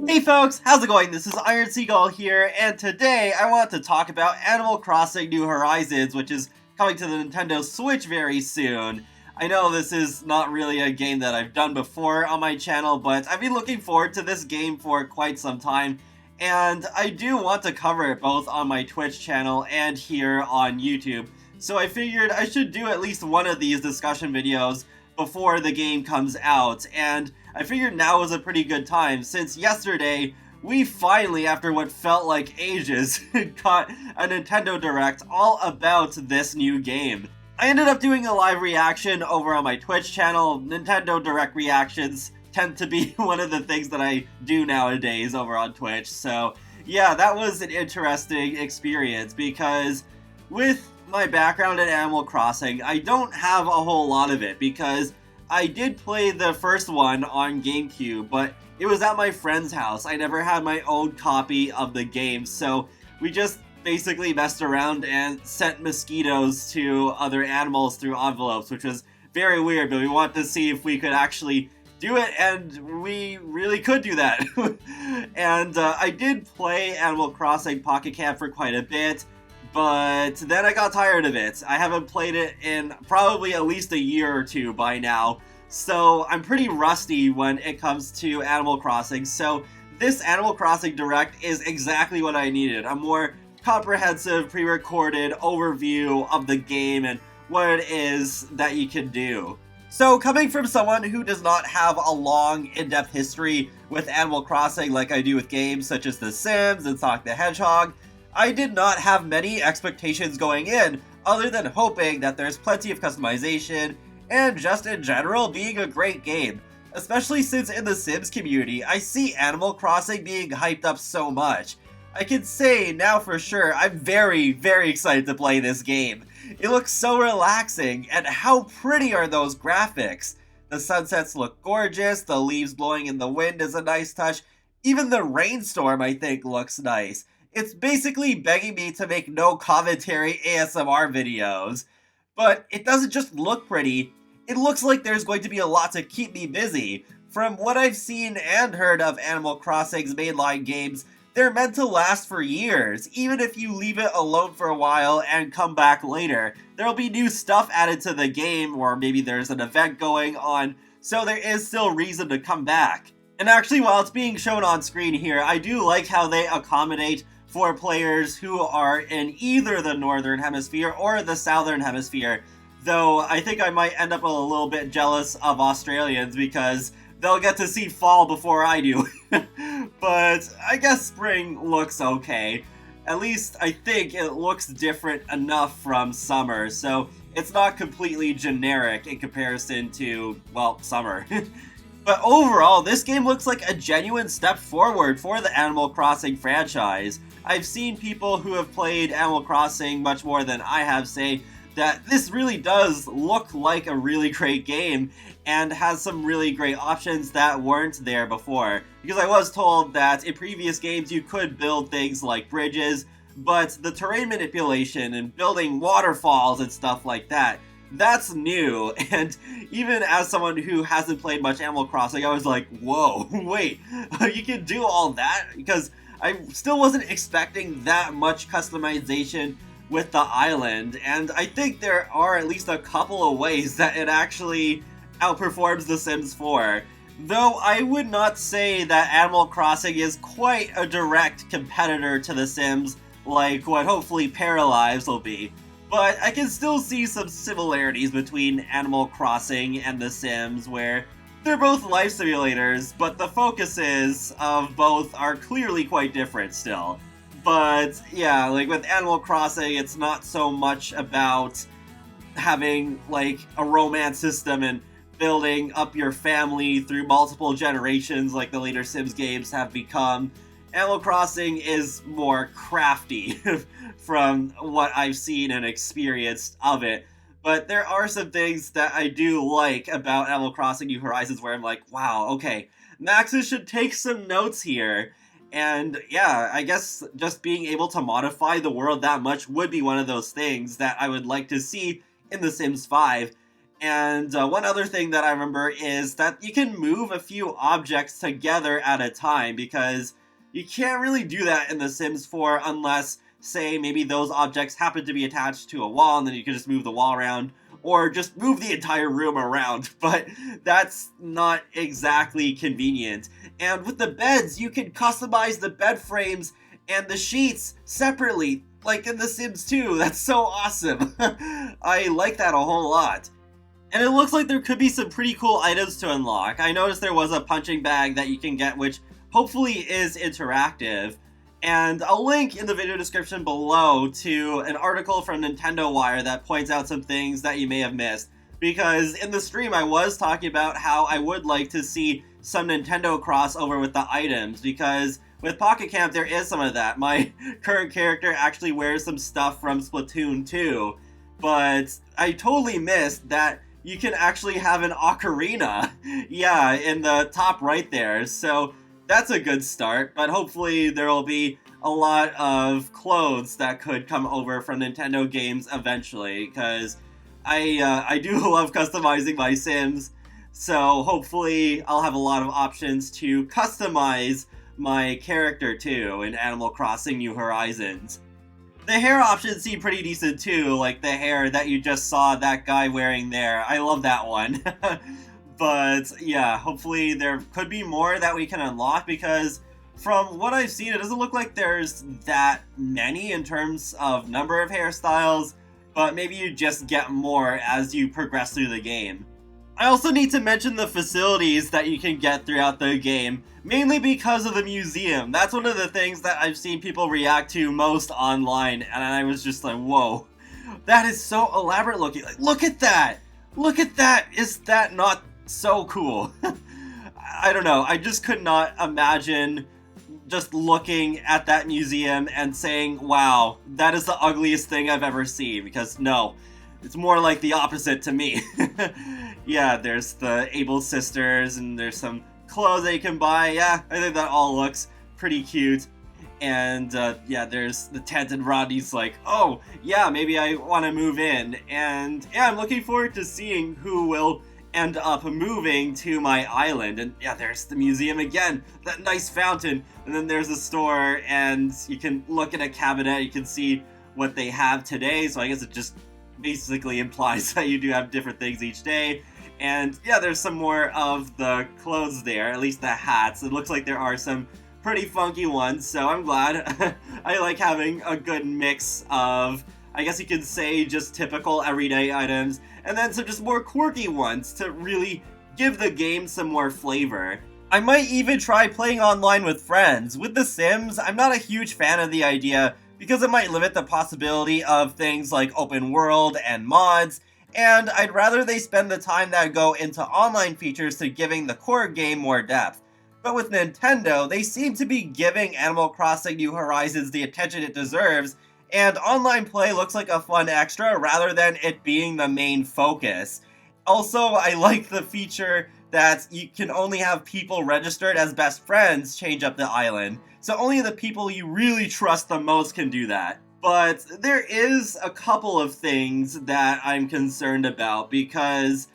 Hey folks, how's it going? This is Iron Seagull here, and today I want to talk about Animal Crossing New Horizons, which is coming to the Nintendo Switch very soon. I know this is not really a game that I've done before on my channel, but I've been looking forward to this game for quite some time, and I do want to cover it both on my Twitch channel and here on YouTube. So I figured I should do at least one of these discussion videos before the game comes out, and I figured now was a pretty good time, since yesterday we finally, after what felt like ages, got a Nintendo Direct all about this new game. I ended up doing a live reaction over on my Twitch channel. Nintendo Direct reactions tend to be one of the things that I do nowadays over on Twitch, so yeah, that was an interesting experience, because with my background in Animal Crossing, I don't have a whole lot of it, because I did play the first one on GameCube, but it was at my friend's house. I never had my own copy of the game, so we just basically messed around and sent mosquitoes to other animals through envelopes, which was very weird, but we wanted to see if we could actually do it, and we really could do that. And I did play Animal Crossing Pocket Camp for quite a bit, but then I got tired of it. I haven't played it in probably at least a year or two by now, so I'm pretty rusty when it comes to Animal Crossing, so this Animal Crossing Direct is exactly what I needed. A more comprehensive, pre-recorded overview of the game and what it is that you can do. So, coming from someone who does not have a long, in-depth history with Animal Crossing like I do with games such as The Sims and Sonic the Hedgehog, I did not have many expectations going in, other than hoping that there's plenty of customization, and just in general being a great game. Especially since in the Sims community, I see Animal Crossing being hyped up so much. I can say now for sure, I'm very, very excited to play this game. It looks so relaxing, and how pretty are those graphics? The sunsets look gorgeous, the leaves blowing in the wind is a nice touch, even the rainstorm I think looks nice. It's basically begging me to make no commentary ASMR videos. But it doesn't just look pretty, it looks like there's going to be a lot to keep me busy. From what I've seen and heard of Animal Crossing's mainline games, they're meant to last for years. Even if you leave it alone for a while and come back later, there'll be new stuff added to the game, or maybe there's an event going on, so there is still reason to come back. And actually, while it's being shown on screen here, I do like how they accommodate for players who are in either the Northern Hemisphere or the Southern Hemisphere, though I think I might end up a little bit jealous of Australians because they'll get to see fall before I do. But I guess spring looks okay. At least I think it looks different enough from summer, so it's not completely generic in comparison to, well, summer. But overall, this game looks like a genuine step forward for the Animal Crossing franchise. I've seen people who have played Animal Crossing much more than I have say that this really does look like a really great game and has some really great options that weren't there before. Because I was told that in previous games you could build things like bridges, but the terrain manipulation and building waterfalls and stuff like that, that's new. And even as someone who hasn't played much Animal Crossing, I was like, whoa, wait, you can do all that? Because I still wasn't expecting that much customization with the island, and I think there are at least a couple of ways that it actually outperforms The Sims 4. Though I would not say that Animal Crossing is quite a direct competitor to The Sims like what hopefully Paralives will be. But I can still see some similarities between Animal Crossing and The Sims, where they're both life simulators, but the focuses of both are clearly quite different still. But yeah, like with Animal Crossing, it's not so much about having like a romance system and building up your family through multiple generations like the later Sims games have become. Animal Crossing is more crafty from what I've seen and experienced of it. But there are some things that I do like about Animal Crossing New Horizons where I'm like, wow, okay, Maxis should take some notes here. And yeah, I guess just being able to modify the world that much would be one of those things that I would like to see in The Sims 5. And one other thing that I remember is that you can move a few objects together at a time, because you can't really do that in The Sims 4 unless, say, maybe those objects happen to be attached to a wall and then you can just move the wall around, or just move the entire room around, but that's not exactly convenient. And with the beds, you can customize the bed frames and the sheets separately, like in The Sims 2. That's so awesome. I like that a whole lot. And it looks like there could be some pretty cool items to unlock. I noticed there was a punching bag that you can get, which hopefully is interactive. And I'll link in the video description below to an article from Nintendo Wire that points out some things that you may have missed. Because in the stream I was talking about how I would like to see some Nintendo crossover with the items, because with Pocket Camp there is some of that. My current character actually wears some stuff from Splatoon 2, but I totally missed that you can actually have an ocarina, yeah, in the top right there, so that's a good start, but hopefully there will be a lot of clothes that could come over from Nintendo games eventually, because I do love customizing my Sims, so hopefully I'll have a lot of options to customize my character too in Animal Crossing New Horizons. The hair options seem pretty decent too, like the hair that you just saw that guy wearing there. I love that one. But yeah, hopefully there could be more that we can unlock, because from what I've seen, it doesn't look like there's that many in terms of number of hairstyles, but maybe you just get more as you progress through the game. I also need to mention the facilities that you can get throughout the game, mainly because of the museum. That's one of the things that I've seen people react to most online, and I was just like, whoa, that is so elaborate looking. Like, look at that! Look at that! Is that not so cool? I don't know, I just could not imagine just looking at that museum and saying, wow, that is the ugliest thing I've ever seen, because no, it's more like the opposite to me. Yeah, there's the Able Sisters, and there's some clothes that you can buy. Yeah, I think that all looks pretty cute. And yeah, there's the tent, and Rodney's like, oh, yeah, maybe I want to move in. And yeah, I'm looking forward to seeing who will end up moving to my island. And yeah, there's the museum again, that nice fountain. And then there's a store, and you can look at a cabinet, you can see what they have today. So I guess it just basically implies that you do have different things each day. And yeah, there's some more of the clothes there, at least the hats. It looks like there are some pretty funky ones, so I'm glad. I like having a good mix of, I guess you could say, just typical everyday items, and then some just more quirky ones to really give the game some more flavor. I might even try playing online with friends. With The Sims, I'm not a huge fan of the idea because it might limit the possibility of things like open world and mods, and I'd rather they spend the time that go into online features to giving the core game more depth. But with Nintendo, they seem to be giving Animal Crossing New Horizons the attention it deserves, and online play looks like a fun extra rather than it being the main focus. Also, I like the feature that you can only have people registered as best friends change up the island, so only the people you really trust the most can do that. But there is a couple of things that I'm concerned about, because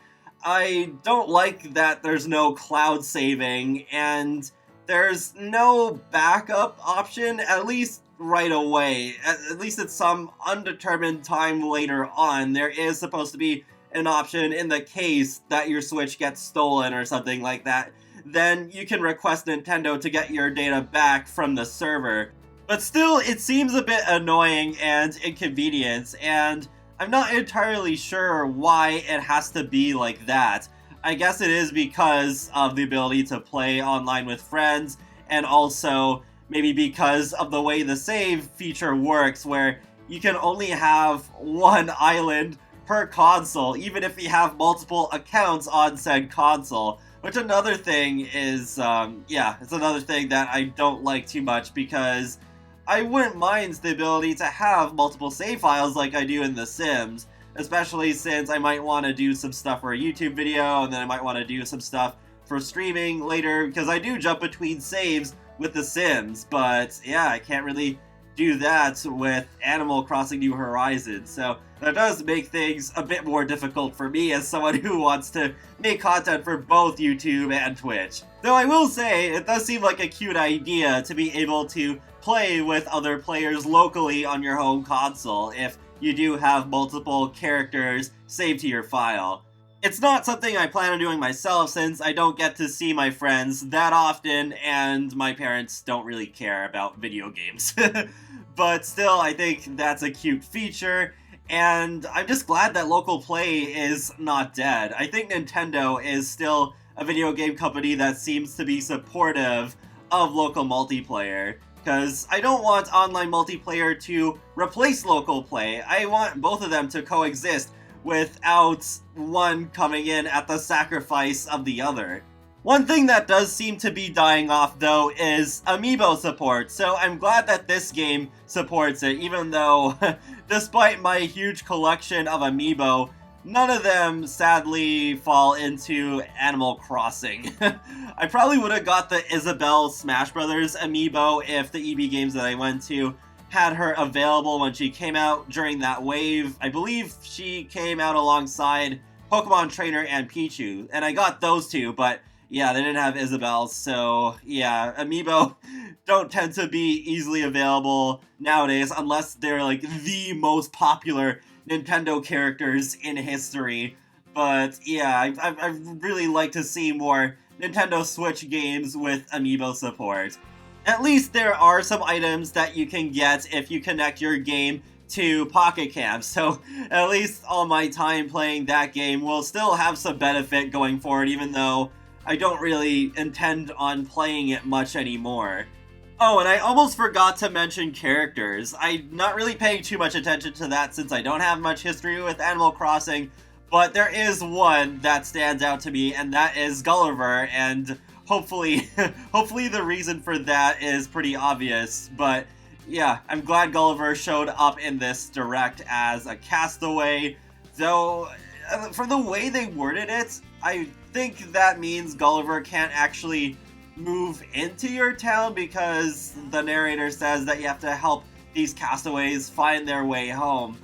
I don't like that there's no cloud saving, and there's no backup option, at least right away. At least at some undetermined time later on, there is supposed to be an option in the case that your Switch gets stolen or something like that. Then you can request Nintendo to get your data back from the server. But still, it seems a bit annoying and inconvenient, and I'm not entirely sure why it has to be like that. I guess it is because of the ability to play online with friends, and also maybe because of the way the save feature works, where you can only have one island per console, even if you have multiple accounts on said console. Which another thing is, yeah, it's another thing that I don't like too much, because I wouldn't mind the ability to have multiple save files like I do in The Sims, especially since I might want to do some stuff for a YouTube video, and then I might want to do some stuff for streaming later, because I do jump between saves with The Sims, but yeah, I can't really do that with Animal Crossing New Horizons, so that does make things a bit more difficult for me as someone who wants to make content for both YouTube and Twitch. Though I will say, it does seem like a cute idea to be able to play with other players locally on your home console if you do have multiple characters saved to your file. It's not something I plan on doing myself since I don't get to see my friends that often and my parents don't really care about video games. But still, I think that's a cute feature, and I'm just glad that local play is not dead. I think Nintendo is still a video game company that seems to be supportive of local multiplayer, because I don't want online multiplayer to replace local play. I want both of them to coexist without one coming in at the sacrifice of the other. One thing that does seem to be dying off, though, is amiibo support, so I'm glad that this game supports it, even though, despite my huge collection of amiibo, none of them, sadly, fall into Animal Crossing. I probably would have got the Isabelle Smash Brothers amiibo if the EB Games that I went to had her available when she came out during that wave. I believe she came out alongside Pokemon Trainer and Pichu, and I got those two, but yeah, they didn't have Isabelle, so yeah, amiibo don't tend to be easily available nowadays unless they're like the most popular Nintendo characters in history. But yeah, I'd really like to see more Nintendo Switch games with amiibo support. At least there are some items that you can get if you connect your game to Pocket Camp, so at least all my time playing that game will still have some benefit going forward, even though I don't really intend on playing it much anymore. Oh, and I almost forgot to mention characters. I'm not really paying too much attention to that since I don't have much history with Animal Crossing, but there is one that stands out to me, and that is Gulliver, and hopefully the reason for that is pretty obvious, but yeah, I'm glad Gulliver showed up in this direct as a castaway, though from the way they worded it, I think that means Gulliver can't actually move into your town because the narrator says that you have to help these castaways find their way home.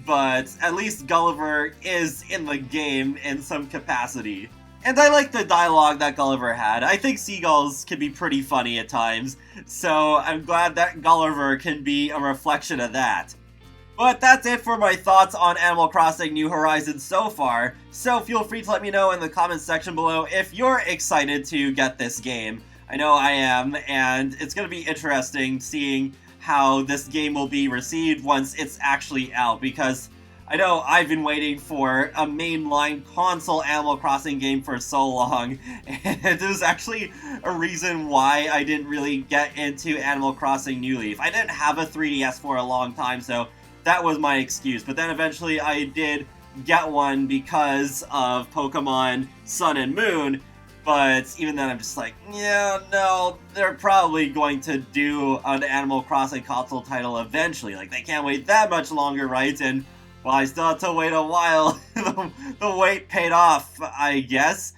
But at least Gulliver is in the game in some capacity. And I like the dialogue that Gulliver had. I think seagulls can be pretty funny at times, so I'm glad that Gulliver can be a reflection of that. But that's it for my thoughts on Animal Crossing New Horizons so far, so feel free to let me know in the comments section below if you're excited to get this game. I know I am, and it's going to be interesting seeing how this game will be received once it's actually out, because I know I've been waiting for a mainline console Animal Crossing game for so long, and there's actually a reason why I didn't really get into Animal Crossing New Leaf. I didn't have a 3DS for a long time, so that was my excuse, but then eventually I did get one because of Pokemon Sun and Moon, but even then I'm just like, yeah, no, they're probably going to do an Animal Crossing console title eventually, like they can't wait that much longer, right? And well, I still have to wait a while. The wait paid off, I guess.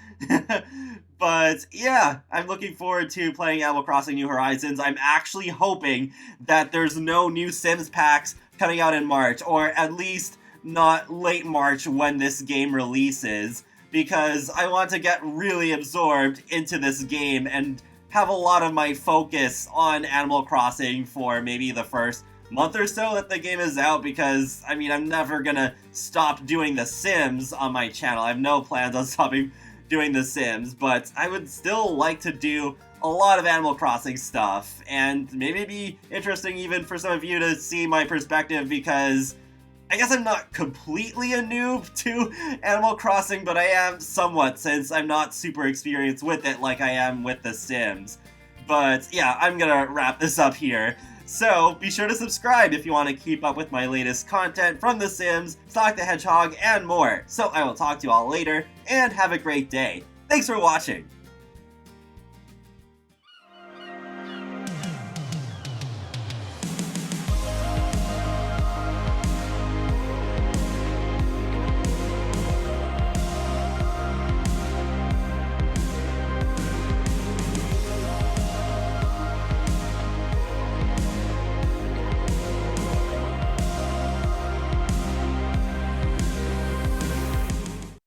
But yeah, I'm looking forward to playing Animal Crossing New Horizons. I'm actually hoping that there's no new Sims packs coming out in March, or at least not late March when this game releases, because I want to get really absorbed into this game and have a lot of my focus on Animal Crossing for maybe the first month or so that the game is out, because I mean, I'm never gonna stop doing The Sims on my channel. I have no plans on stopping doing The Sims, but I would still like to do a lot of Animal Crossing stuff, and maybe it'd be interesting even for some of you to see my perspective, because I guess I'm not completely a noob to Animal Crossing, but I am somewhat, since I'm not super experienced with it like I am with The Sims. But yeah, I'm gonna wrap this up here. So be sure to subscribe if you want to keep up with my latest content from The Sims, Sonic the Hedgehog, and more. So I will talk to you all later, and have a great day. Thanks for watching!